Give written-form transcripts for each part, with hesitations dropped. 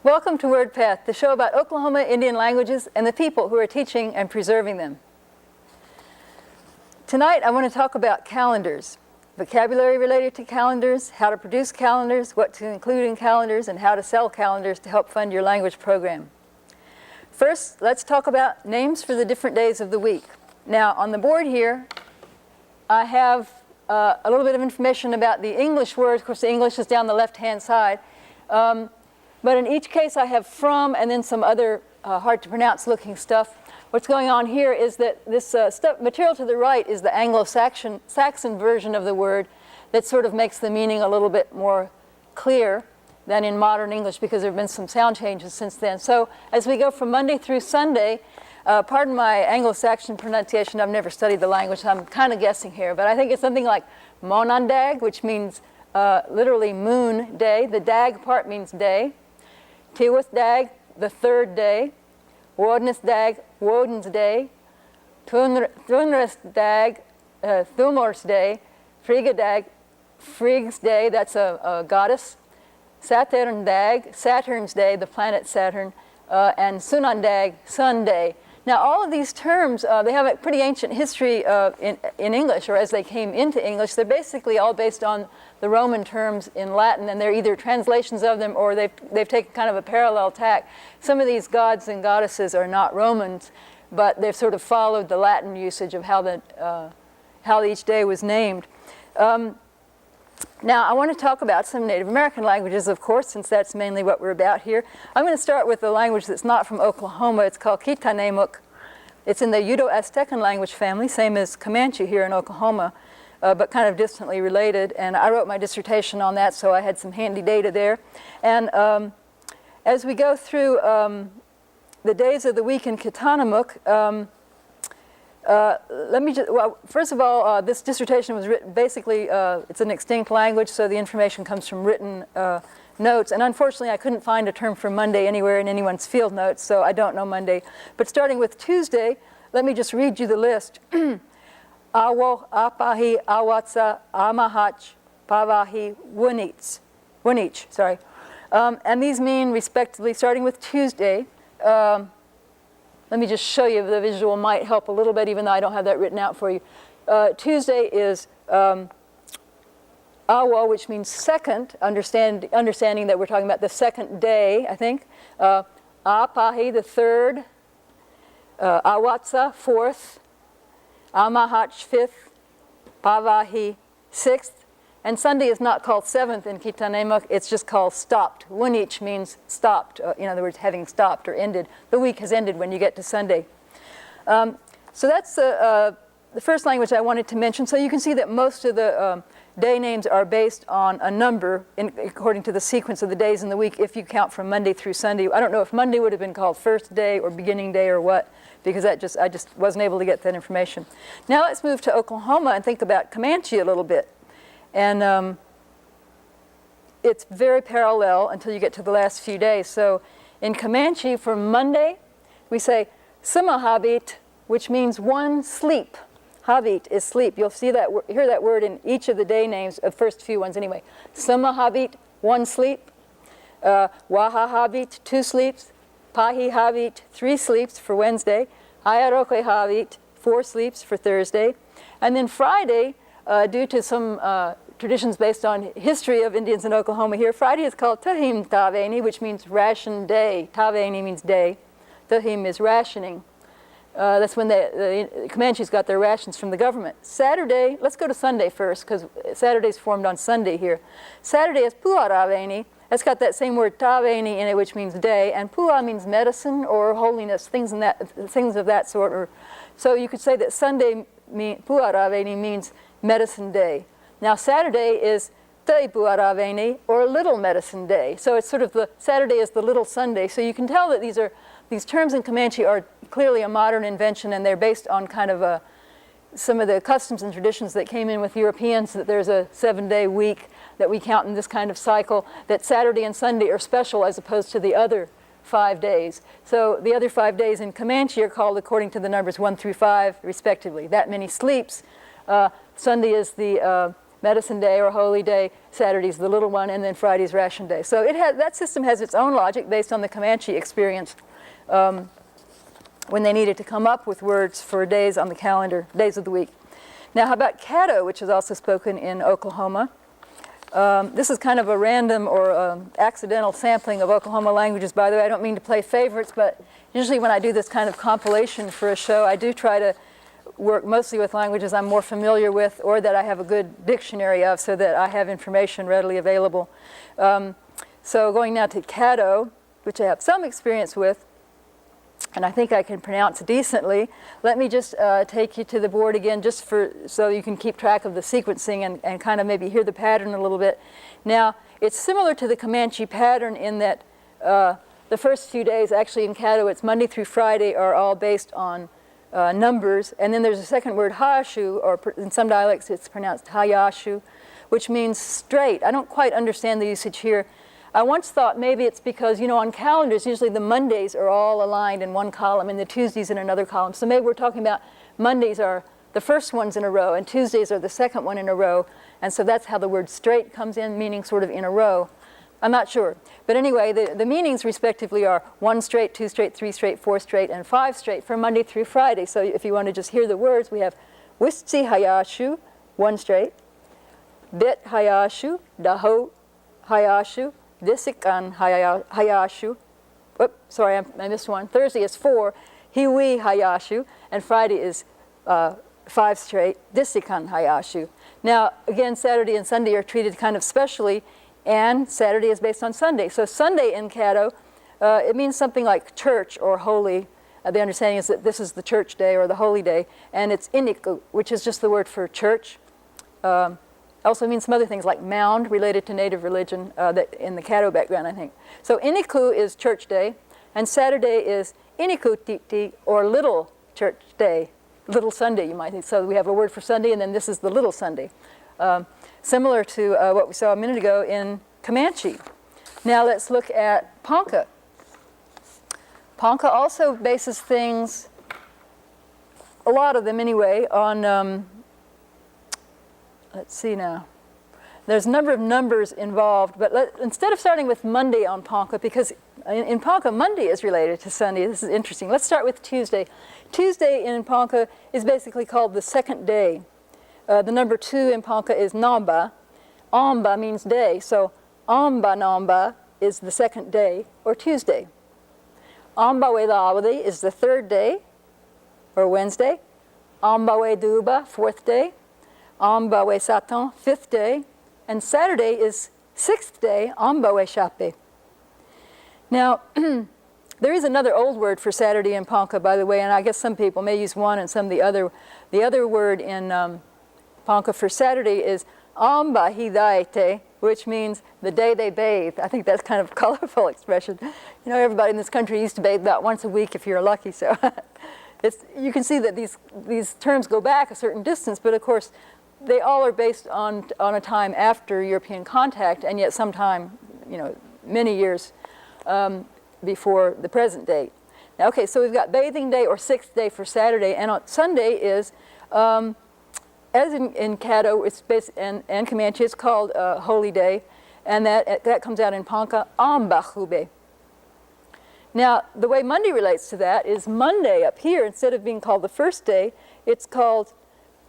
Welcome to Wordpath, the show about Oklahoma Indian languages and the people who are teaching and preserving them. Tonight I want to talk about calendars, vocabulary related to calendars, how to produce calendars, what to include in calendars, and how to sell calendars to help fund your language program. First, let's talk about names for the different days of the week. Now, on the board here, I have a little bit of information about the English words. Of course, the English is down the left-hand side. But in each case, I have from and then some other hard-to-pronounce looking stuff. What's going on here is that this material to the right is the Anglo-Saxon version of the word that sort of makes the meaning a little bit more clear than in modern English because there have been some sound changes since then. So as we go from Monday through Sunday, pardon my Anglo-Saxon pronunciation, I've never studied the language, so I'm kind of guessing here, but I think it's something like Monandag, which means literally moon day. The dag part means day. Tiwithdag, the third day. Wodnesdag, Woden's day. Thunrestdag, Thumor's day. Frigadag, Frigg's day, that's a goddess. Saturndag, Saturn's day, the planet Saturn. And Sunandag, sun day. Now all of these terms, they have a pretty ancient history in English, or as they came into English. They're basically all based on the Roman terms in Latin, and they're either translations of them or they've taken kind of a parallel tack. Some of these gods and goddesses are not Romans, but they've sort of followed the Latin usage of how each day was named. Now, I want to talk about some Native American languages, of course, since that's mainly what we're about here. I'm going to start with the language that's not from Oklahoma. It's called Quitanemuk. It's in the Uto-Aztecan language family, same as Comanche here in Oklahoma, but kind of distantly related. And I wrote my dissertation on that, so I had some handy data there. And as we go through the days of the week in Quitanemuk, first of all, this dissertation was written, basically, it's an extinct language, so the information comes from written notes. And unfortunately, I couldn't find a term for Monday anywhere in anyone's field notes, so I don't know Monday. But starting with Tuesday, let me just read you the list. Awo, Apahi, Awatsa, Amahach, Pavahi, Wunich, sorry. And these mean, respectively, starting with Tuesday, let me just show you, the visual might help a little bit, even though I don't have that written out for you. Tuesday is Awa, which means second, understanding that we're talking about the second day, I think. Apahi, the third. Awatsa, fourth. Amahach, fifth. Pavahi, sixth. And Sunday is not called seventh in Quitanemuk, it's just called stopped. Wunich means stopped, in other words, having stopped or ended. The week has ended when you get to Sunday. So that's the first language I wanted to mention. So you can see that most of the day names are based on a number according to the sequence of the days in the week if you count from Monday through Sunday. I don't know if Monday would have been called first day or beginning day or what, because I just wasn't able to get that information. Now let's move to Oklahoma and think about Comanche a little bit. And it's very parallel until you get to the last few days. So in Comanche, for Monday, we say Sumahabit, which means one sleep. Habit is sleep. You'll see that, hear that word in each of the day names, the first few ones anyway. Sumahabit, one sleep. Wahahabit, two sleeps. Pahihabit, three sleeps for Wednesday. Hayarokehabit, four sleeps for Thursday. And then Friday, due to some traditions based on history of Indians in Oklahoma here, Friday is called Tahim Taveni, which means ration day. Taveni means day. Tahim is rationing. That's when the Comanches got their rations from the government. Saturday, let's go to Sunday first, because Saturday's formed on Sunday here. Saturday is Puaraveni. That's got that same word Taveni in it, which means day, and Pua means medicine or holiness, things of that sort. So you could say that Sunday, Puaraveni, means medicine day. Now Saturday is Te Puaraveni, or little medicine day. So it's sort of Saturday is the little Sunday. So you can tell that these terms in Comanche are clearly a modern invention, and they're based on kind of some of the customs and traditions that came in with Europeans, that there's a 7-day week that we count in this kind of cycle, that Saturday and Sunday are special as opposed to the other 5 days. So the other 5 days in Comanche are called according to the numbers 1 through 5, respectively. That many sleeps. Sunday is the medicine day or holy day, Saturday's the little one, and then Friday's ration day. So that system has its own logic based on the Comanche experience when they needed to come up with words for days on the calendar, days of the week. Now, how about Caddo, which is also spoken in Oklahoma? This is kind of a random or accidental sampling of Oklahoma languages. By the way, I don't mean to play favorites, but usually when I do this kind of compilation for a show, I do try to work mostly with languages I'm more familiar with or that I have a good dictionary of so that I have information readily available. So going now to Caddo, which I have some experience with, and I think I can pronounce decently. Let me just take you to the board again just so you can keep track of the sequencing and kind of maybe hear the pattern a little bit. Now, it's similar to the Comanche pattern in that the first few days, actually in Caddo, it's Monday through Friday, are all based on numbers. And then there's a second word, Hayashu, or in some dialects it's pronounced Hayashu, which means straight. I don't quite understand the usage here. I once thought maybe it's because, on calendars, usually the Mondays are all aligned in one column and the Tuesdays in another column. So maybe we're talking about Mondays are the first ones in a row and Tuesdays are the second one in a row. And so that's how the word straight comes in, meaning sort of in a row. I'm not sure. But anyway, the meanings respectively are 1 straight, 2 straight, 3 straight, 4 straight, and 5 straight for Monday through Friday. So if you want to just hear the words, we have Wistsi Hayashu, 1 straight, Bit Hayashu, Daho Hayashu, Disikan Hayashu. Oops, sorry, I missed one. Thursday is 4, Hiwi Hayashu, and Friday is 5 straight, Disikan Hayashu. Now, again, Saturday and Sunday are treated kind of specially, and Saturday is based on Sunday. So Sunday in Caddo, it means something like church or holy. The understanding is that this is the church day or the holy day, and it's iniku, which is just the word for church. Also means some other things like mound related to native religion that in the Caddo background, I think. So iniku is church day, and Saturday is iniku titi, or little church day, little Sunday, you might think. So we have a word for Sunday, and then this is the little Sunday. Similar to what we saw a minute ago in Comanche. Now let's look at Ponca. Ponca also bases things, a lot of them anyway, on let's see now. There's a number of numbers involved, but instead of starting with Monday on Ponca, because in Ponca, Monday is related to Sunday. This is interesting. Let's start with Tuesday. Tuesday in Ponca is basically called the second day. The number 2 in Ponca is Namba. Amba means day, so Amba Namba is the second day, or Tuesday. Amba Wedawadi is the third day, or Wednesday. Amba Weduba, 4th day. Amba we Satan, 5th day, and Saturday is 6th day, Amba we Shape. Now, there is another old word for Saturday in Ponca, by the way, and I guess some people may use one and some the other. The other word in Ponca for Saturday is Amba Hidaite, which means the day they bathe. I think that's kind of a colorful expression. Everybody in this country used to bathe about once a week if you're lucky, so you can see that these terms go back a certain distance, but of course, they all are based on a time after European contact, and yet sometime, many years before the present date. Now, okay, so we've got bathing day or 6th day for Saturday, and on Sunday is, as in Caddo, it's based, and Comanche, it's called Holy Day, and that comes out in Ponca, Ambachube. Now, the way Monday relates to that is Monday up here, instead of being called the first day, it's called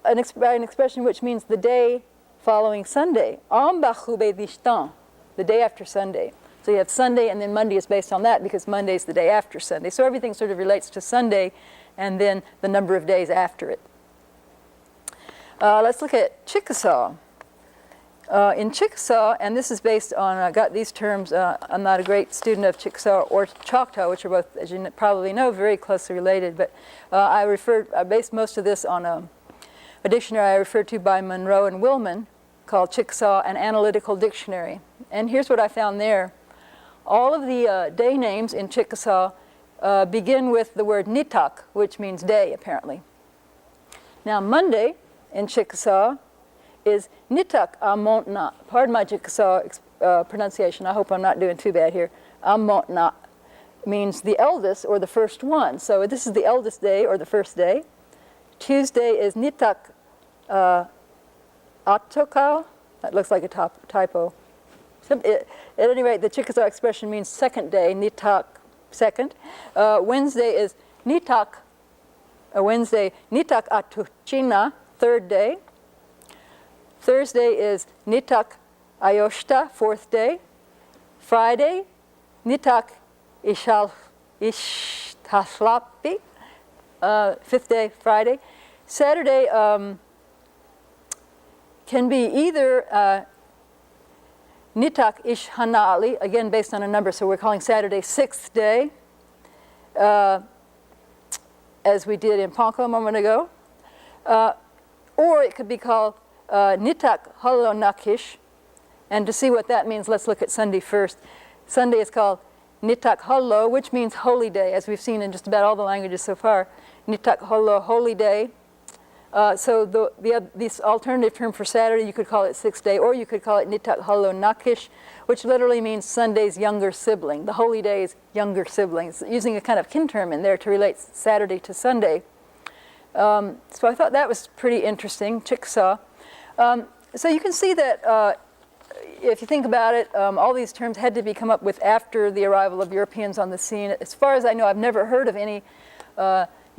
an expression which means the day following Sunday. Ambachube dishtan, the day after Sunday. So you have Sunday, and then Monday is based on that because Monday is the day after Sunday. So everything sort of relates to Sunday, and then the number of days after it. Let's look at Chickasaw. In Chickasaw, and this is based on, I got these terms, I'm not a great student of Chickasaw or Choctaw, which are both, as you probably know, very closely related, but I based most of this on a dictionary I referred to by Monroe and Willman called Chickasaw, an Analytical Dictionary. And here's what I found there. All of the day names in Chickasaw begin with the word nitak, which means day, apparently. Now, Monday in Chickasaw is nitak amontna. Pardon my Chickasaw pronunciation. I hope I'm not doing too bad here. Amontna means the eldest or the first one. So this is the eldest day or the first day. Tuesday is nitak atokau. That looks like a typo. At any rate, the Chickasaw expression means second day, nitak, second. Wednesday is nitak, Wednesday, nitak atuchina, third day. Thursday is nitak ayoshta, fourth day. Friday, nitak ishtaslapi, fifth day, Friday. Saturday can be either nitak ishhanali, again based on a number, so we're calling Saturday sixth day, as we did in Ponca a moment ago. Or it could be called nitak halonakish. And to see what that means, let's look at Sunday first. Sunday is called nitak holo, which means holy day, as we've seen in just about all the languages so far. Nitak holo, holy day. So this alternative term for Saturday, you could call it sixth day, or you could call it nitak holo nakish, which literally means Sunday's younger sibling, the holy day's younger siblings, using a kind of kin term in there to relate Saturday to Sunday. So I thought that was pretty interesting, Chickasaw. So you can see that if you think about it, all these terms had to be come up with after the arrival of Europeans on the scene. As far as I know, I've never heard of any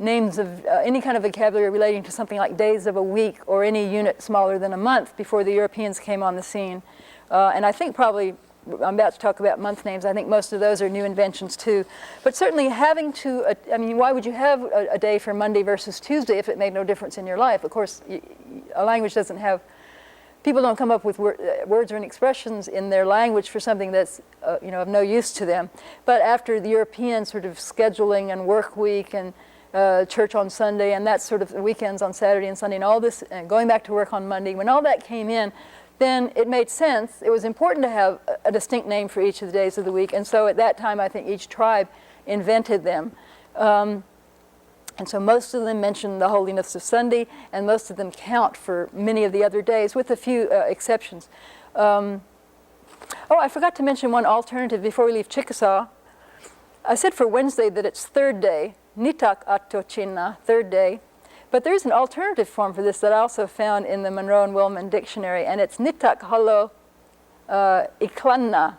names of any kind of vocabulary relating to something like days of a week or any unit smaller than a month before the Europeans came on the scene. And I think probably, I'm about to talk about month names, I think most of those are new inventions too. But certainly having to, I mean, why would you have a day for Monday versus Tuesday if it made no difference in your life? Of course, a language doesn't have, people don't come up with words or expressions in their language for something that's of no use to them. But after the European sort of scheduling and work week and church on Sunday and that sort of weekends on Saturday and Sunday and all this, and going back to work on Monday, when all that came in, then it made sense. It was important to have a distinct name for each of the days of the week. And so at that time, I think each tribe invented them. And so most of them mention the holiness of Sunday, and most of them count for many of the other days, with a few exceptions. Oh, I forgot to mention one alternative before we leave Chickasaw. I said for Wednesday that it's third day, nitak atochina, third day. But there's an alternative form for this that I also found in the Monroe and Willman dictionary, and it's nitak holo iklanna.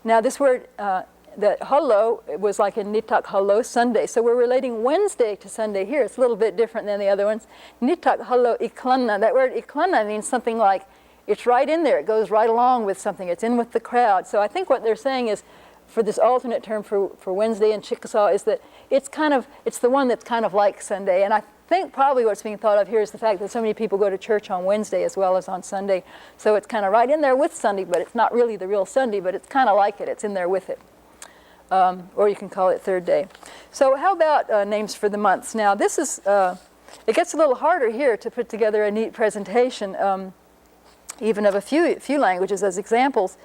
Now this word, that holo was like in nitak holo, Sunday. So we're relating Wednesday to Sunday here. It's a little bit different than the other ones. Nitak holo iklanna. That word iklanna means something like it's right in there. It goes right along with something. It's in with the crowd. So I think what they're saying is, for this alternate term for Wednesday in Chickasaw, is that it's the one that's kind of like Sunday. And I think probably what's being thought of here is the fact that so many people go to church on Wednesday as well as on Sunday. So it's kind of right in there with Sunday, but it's not really the real Sunday, but it's kind of like it. It's in there with it. Or you can call it third day. So how about names for the months? Now this is, it gets a little harder here to put together a neat presentation, even of a few languages as examples,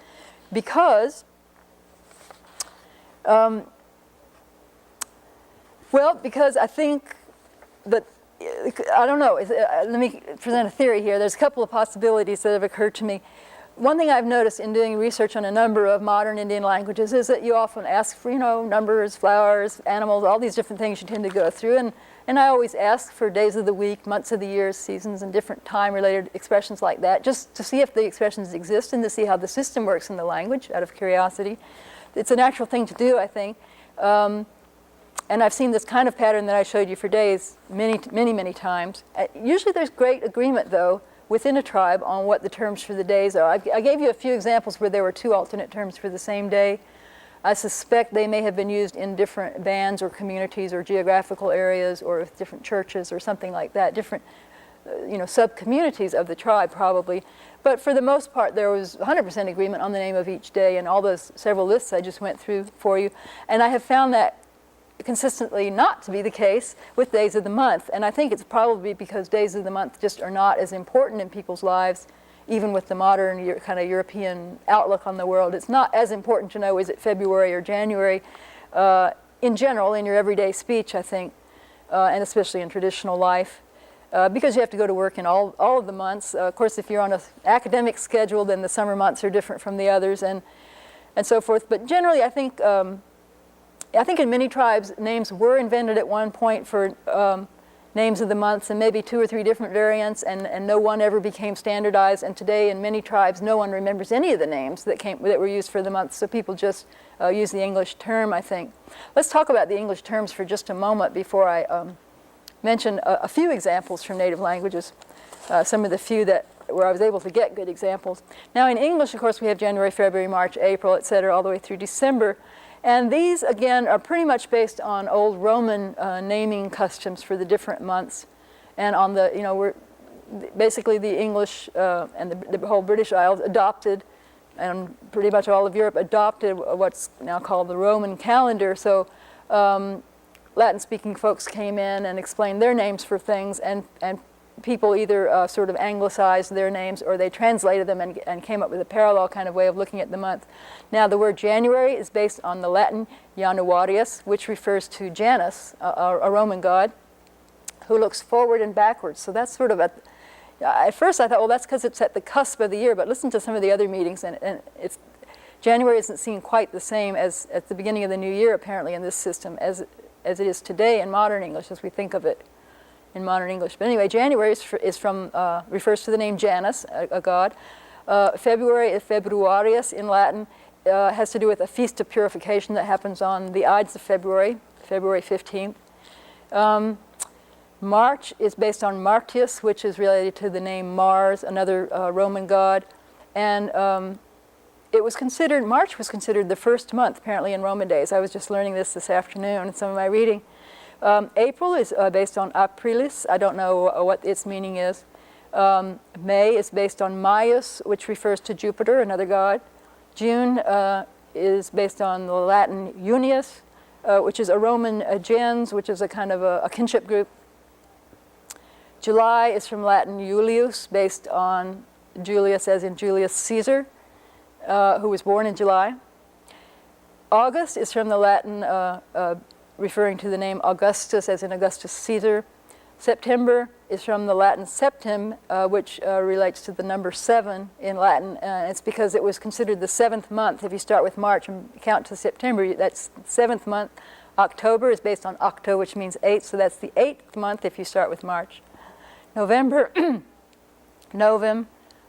because, because I think that, I don't know, let me present a theory here. There's a couple of possibilities that have occurred to me. One thing I've noticed in doing research on a number of modern Indian languages is that you often ask for, numbers, flowers, animals, all these different things you tend to go through. And I always ask for days of the week, months of the year, seasons, and different time-related expressions like that, just to see if the expressions exist and to see how the system works in the language, out of curiosity. It's a natural thing to do, I think. And I've seen this kind of pattern that I showed you for days many times. Usually there's great agreement, though, within a tribe on what the terms for the days are. I gave you a few examples where there were two alternate terms for the same day. I suspect they may have been used in different bands or communities or geographical areas or with different churches or something like that, different sub-communities of the tribe probably. But for the most part, there was 100% agreement on the name of each day and all those several lists I just went through for you. And I have found that consistently not to be the case with days of the month. And I think it's probably because days of the month just are not as important in people's lives, even with the modern kind of European outlook on the world. It's not as important to know, is it February or January, in general, in your everyday speech, I think, and especially in traditional life, because you have to go to work in all of the months. Of course, if you're on an academic schedule, then the summer months are different from the others, and so forth. But generally, I think in many tribes, names were invented at one point for names of the months, and maybe 2 or 3 different variants, and no one ever became standardized. And today, in many tribes, no one remembers any of the names that were used for the months, so people just use the English term, I think. Let's talk about the English terms for just a moment before I mention a few examples from native languages, some of the few where I was able to get good examples. Now, in English, of course, we have January, February, March, April, et cetera, all the way through December. And these, again, are pretty much based on old Roman naming customs for the different months. And on the, basically the English and the whole British Isles adopted, and pretty much all of Europe adopted what's now called the Roman calendar. So Latin-speaking folks came in and explained their names for things, and people either sort of anglicized their names or they translated them and came up with a parallel kind of way of looking at the month. Now, the word January is based on the Latin Januarius, which refers to Janus, a Roman god, who looks forward and backwards. So that's sort of at first I thought, well, that's because it's at the cusp of the year, but listen to some of the other meetings, and January isn't seen quite the same as at the beginning of the new year, apparently, in this system as it is today in modern English, as we think of it in modern English. But anyway, January refers to the name Janus, a god. February is Februarius in Latin, has to do with a feast of purification that happens on the Ides of February, February 15th. March is based on Martius, which is related to the name Mars, another Roman god. And March was considered the first month, apparently, in Roman days. I was just learning this afternoon in some of my reading. April is based on Aprilis. I don't know what its meaning is. May is based on Maius, which refers to Jupiter, another god. June is based on the Latin Junius, which is a Roman gens, which is a kind of a kinship group. July is from Latin Julius, based on Julius as in Julius Caesar, who was born in July. August is from the Latin referring to the name Augustus as in Augustus Caesar. September is from the Latin septem, which relates to the number 7 in Latin. It's because it was considered the 7th month. If you start with March and count to September, that's the 7th month. October is based on octo, which means 8, so that's the 8th month if you start with March. November, novem,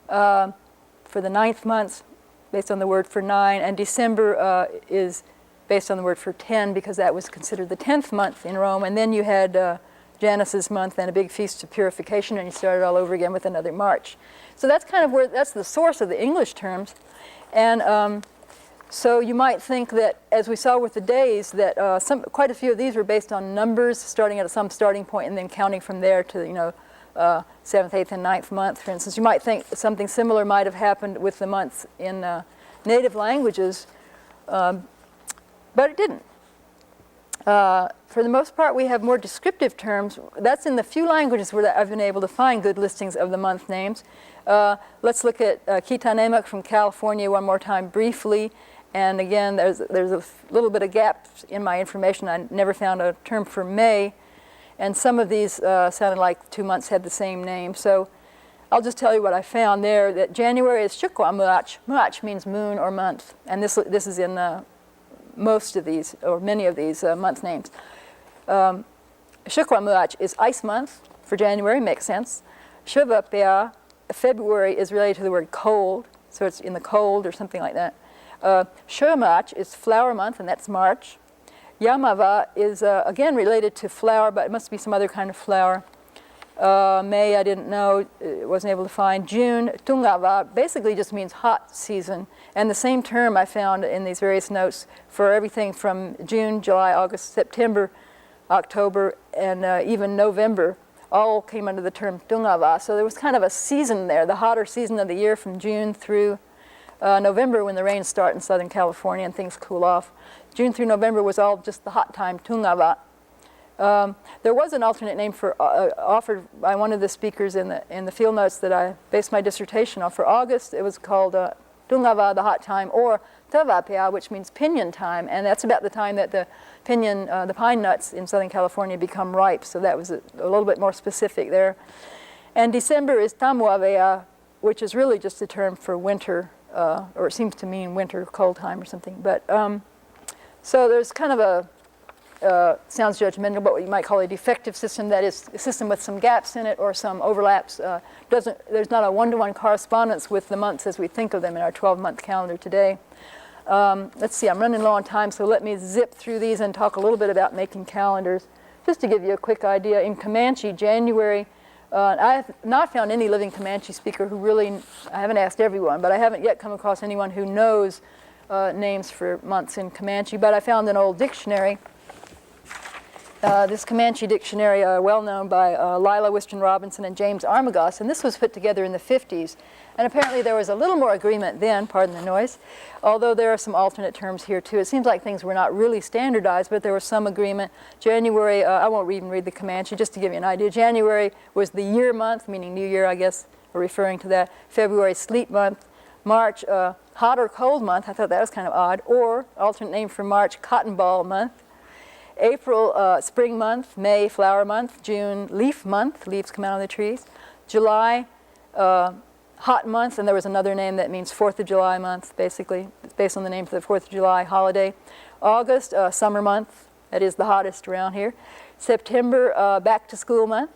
for the 9th month, based on the word for 9. And December is based on the word for 10, because that was considered the 10th month in Rome. And then you had Janus's month and a big feast of purification, and you started all over again with another March. So that's kind of that's the source of the English terms. And so you might think that, as we saw with the days, that quite a few of these were based on numbers, starting at some starting point and then counting from there to 7th, 8th, and 9th month, for instance. You might think something similar might have happened with the months in native languages, but it didn't. For the most part, we have more descriptive terms. That's in the few languages where I've been able to find good listings of the month names. Let's look at Kitanemuk from California one more time briefly. And again, there's a little bit of gaps in my information. I never found a term for May. And some of these sounded like 2 months had the same name. So I'll just tell you what I found there, that January is Chikwamuach. Muach means moon or month. And this is in most of these, or many of these month names. Chikwamuach is ice month for January, makes sense. Shuvapea, February, is related to the word cold, so it's in the cold or something like that. Shurmach is flower month, and that's March. Yamava is, again, related to flower, but it must be some other kind of flower. May, I didn't know, wasn't able to find. June, Tungava, basically just means hot season. And the same term I found in these various notes for everything from June, July, August, September, October, and even November, all came under the term Tungava. So there was kind of a season there, the hotter season of the year from June through November, when the rains start in Southern California and things cool off. June through November was all just the hot time, Tungava. There was an alternate name offered by one of the speakers in the field notes that I based my dissertation on. For August, it was called Tungava, the hot time, or Tavapea, which means pinion time, and that's about the time that the pine nuts in Southern California become ripe, so that was a little bit more specific there. And December is Tamuavea, which is really just a term for winter, or it seems to mean winter, cold time or something. But so there's kind of sounds judgmental, but what you might call a defective system, that is a system with some gaps in it or some overlaps. There's not a one-to-one correspondence with the months as we think of them in our 12-month calendar today. Let's see, I'm running low on time, so let me zip through these and talk a little bit about making calendars. Just to give you a quick idea, in Comanche, January, I have not found any living Comanche speaker who really, I haven't asked everyone, but I haven't yet come across anyone who knows names for months in Comanche, but I found an old dictionary. This Comanche dictionary, well known by Lila Whiston Robinson and James Armagoss, and this was put together in the 50s. And apparently there was a little more agreement then, pardon the noise, although there are some alternate terms here too. It seems like things were not really standardized, but there was some agreement. January, I won't even read the Comanche, just to give you an idea. January was the year month, meaning New Year, I guess, or referring to that. February, sleet month. March, hot or cold month. I thought that was kind of odd. Or, alternate name for March, cotton ball month. April, spring month. May, flower month. June, leaf month. Leaves come out on the trees. July, hot month, and there was another name that means 4th of July month, basically. It's based on the name for the 4th of July holiday. August, summer month. That is the hottest around here. September, back to school month.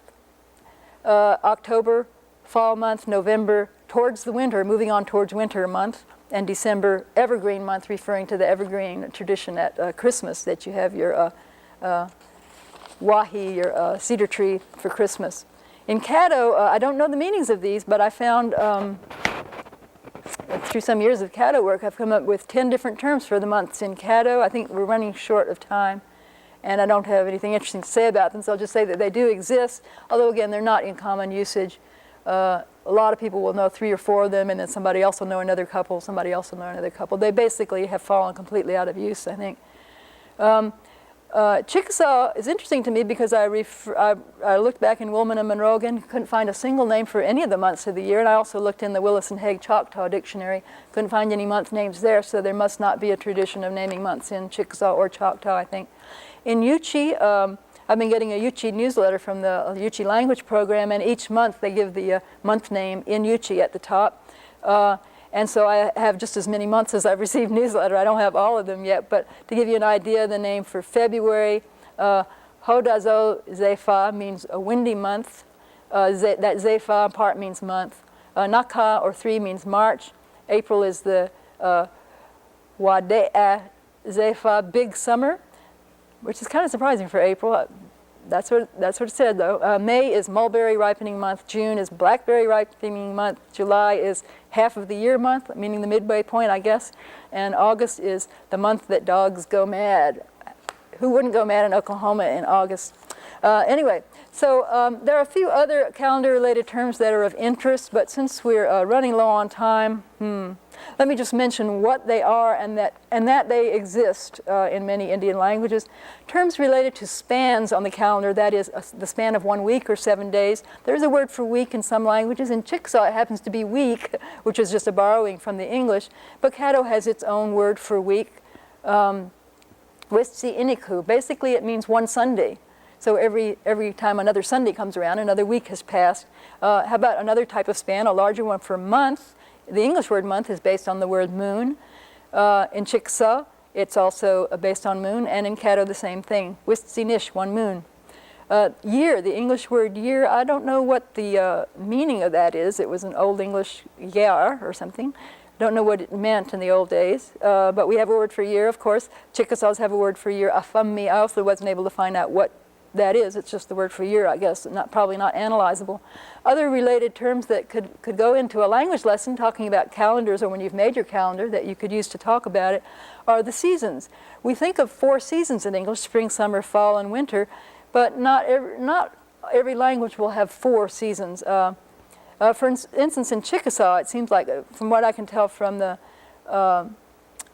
October, fall month. November, towards the winter, moving on towards winter month. And December, evergreen month, referring to the evergreen tradition at Christmas, that you have your wahi, your cedar tree for Christmas. In Caddo, I don't know the meanings of these, but I found through some years of Caddo work, I've come up with 10 different terms for the months in Caddo. I think we're running short of time, and I don't have anything interesting to say about them, so I'll just say that they do exist, although again, they're not in common usage. A lot of people will know 3 or 4 of them, and then somebody else will know another couple, somebody else will know another couple. They basically have fallen completely out of use, I think. Chickasaw is interesting to me because I looked back in Woolman and Monrogan, couldn't find a single name for any of the months of the year, and I also looked in the Willis and Hague Choctaw Dictionary, couldn't find any month names there, so there must not be a tradition of naming months in Chickasaw or Choctaw, I think. In Euchee, I've been getting a Euchee newsletter from the Euchee language program, and each month they give the month name in Euchee at the top. And so I have just as many months as I've received newsletter. I don't have all of them yet, but to give you an idea, the name for February, Hodazo Zefa means a windy month. That Zefa part means month. Naka, or 3, means March. April is the Wadea Zefa, big summer, which is kind of surprising for April. That's what it said, though. May is mulberry ripening month. June is blackberry ripening month. July is half of the year month, meaning the midway point, I guess. And August is the month that dogs go mad. Who wouldn't go mad in Oklahoma in August? Anyway, so there are a few other calendar-related terms that are of interest, but since we're running low on time, let me just mention what they are and that they exist in many Indian languages. Terms related to spans on the calendar, that is the span of 1 week or 7 days. There's a word for week in some languages. In Chickasaw, it happens to be week, which is just a borrowing from the English, but Caddo has its own word for week. Westsi Iniku. Basically, it means one Sunday. So every time another Sunday comes around, another week has passed. How about another type of span, a larger one for month? The English word month is based on the word moon. In Chickasaw, it's also based on moon, and in Caddo, the same thing. Wistsi Nish, one moon. Year, the English word year, I don't know what the meaning of that is. It was an Old English yar or something. Don't know what it meant in the old days, but we have a word for year, of course. Chickasaws have a word for year, afammi. I also wasn't able to find out what that is. It's just the word for year, I guess, probably not analyzable. Other related terms that could go into a language lesson talking about calendars, or when you've made your calendar that you could use to talk about it, are the seasons. We think of 4 seasons in English: spring, summer, fall, and winter, but not every language will have 4 seasons. For instance, in Chickasaw, it seems like, from what I can tell from the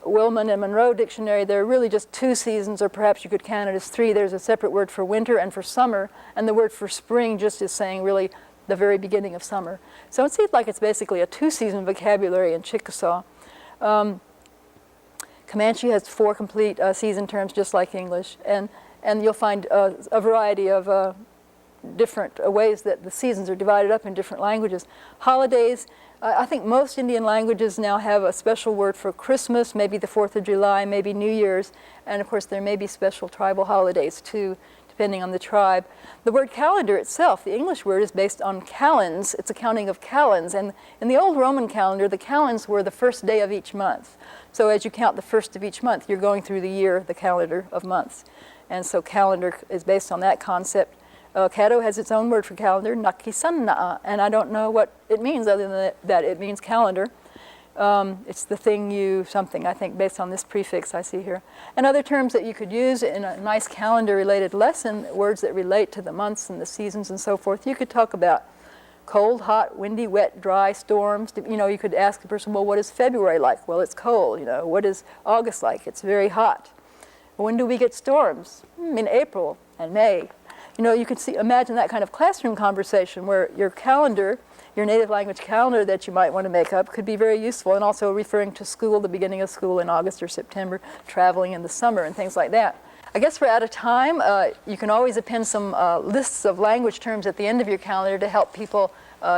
Willman and Monroe dictionary, there are really just 2 seasons, or perhaps you could count it as 3. There's a separate word for winter and for summer, and the word for spring just is saying really the very beginning of summer. So it seems like it's basically a 2-season vocabulary in Chickasaw. Comanche has 4 complete season terms, just like English, and you'll find a variety of different ways that the seasons are divided up in different languages. Holidays, I think most Indian languages now have a special word for Christmas, maybe the 4th of July, maybe New Year's, and of course there may be special tribal holidays too, depending on the tribe. The word calendar itself, the English word, is based on calends. It's a counting of calends, and in the old Roman calendar, the calends were the first day of each month. So as you count the first of each month, you're going through the year, the calendar of months. And so calendar is based on that concept. Caddo has its own word for calendar, nakisanna'a, and I don't know what it means other than that it means calendar. It's the thing you something, I think, based on this prefix I see here. And other terms that you could use in a nice calendar-related lesson, words that relate to the months and the seasons and so forth. You could talk about cold, hot, windy, wet, dry, storms. You know, you could ask the person, well, what is February like? Well, it's cold. You know, what is August like? It's very hot. When do we get storms? In April and May. You know, you could imagine that kind of classroom conversation where your calendar, your native language calendar that you might want to make up could be very useful, and also referring to school, the beginning of school in August or September, traveling in the summer and things like that. I guess we're out of time. You can always append some lists of language terms at the end of your calendar to help people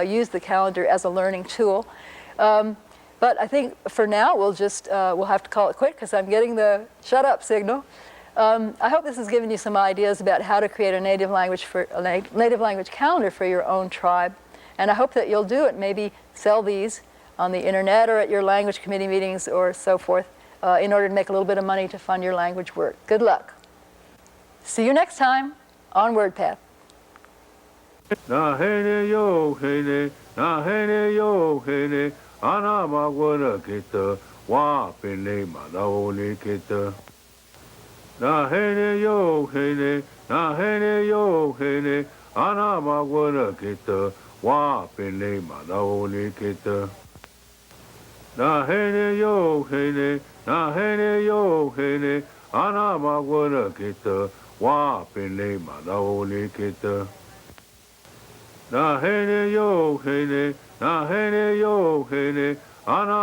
use the calendar as a learning tool. But I think for now we'll have to call it quit because I'm getting the shut up signal. I hope this has given you some ideas about how to create a native language calendar for your own tribe. And I hope that you'll do it. Maybe sell these on the internet or at your language committee meetings or so forth in order to make a little bit of money to fund your language work. Good luck. See you next time on Wordpath. Na hene yo hene, na hene yo hene, ana magwana kita, wa pene manaone kita. Na hene yo hene, na hene yo hene, ana magwana kita, wa pene manaone kita. Na hene yo hene, na hene yo hene, ana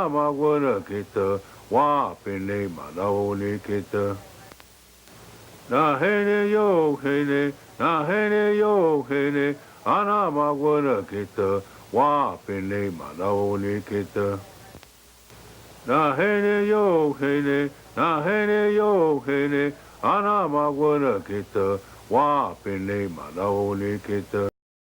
magwana kita, wa pene manaone kita. Na hene yo hene, na hene yo hene, ana magwana kita, wa pene manaone kita. Na hene yo hene, na hene yo hene, ana magwana kita, wa pene manaone kita.